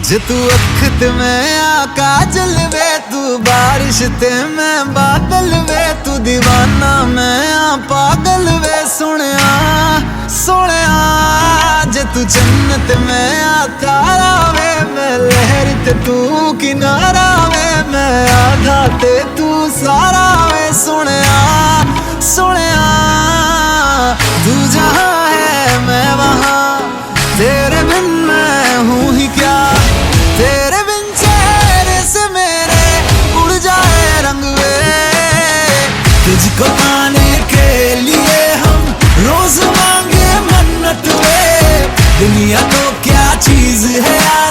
जे तू अख ते मैं काजल वे, तू बारिश ते मैं बादल वे, तू दीवाना मैं पागल वे सोनिया सोनिया। जे तू जन्नत मैं तारा वे, मैं लहर ते तू किनारा वे, मैं आधा ते तू सारा वे सोनिया सोनिया। तू जहाँ है मैं वहाँ, तेरे बिन मैं हूँ ही क्या, तेरे बिन चेहरे से मेरे उड़ जाए रंग वे। तुझको पाने के लिए हम रोज मांगे मन्नत वे, दुनिया तो क्या चीज है यार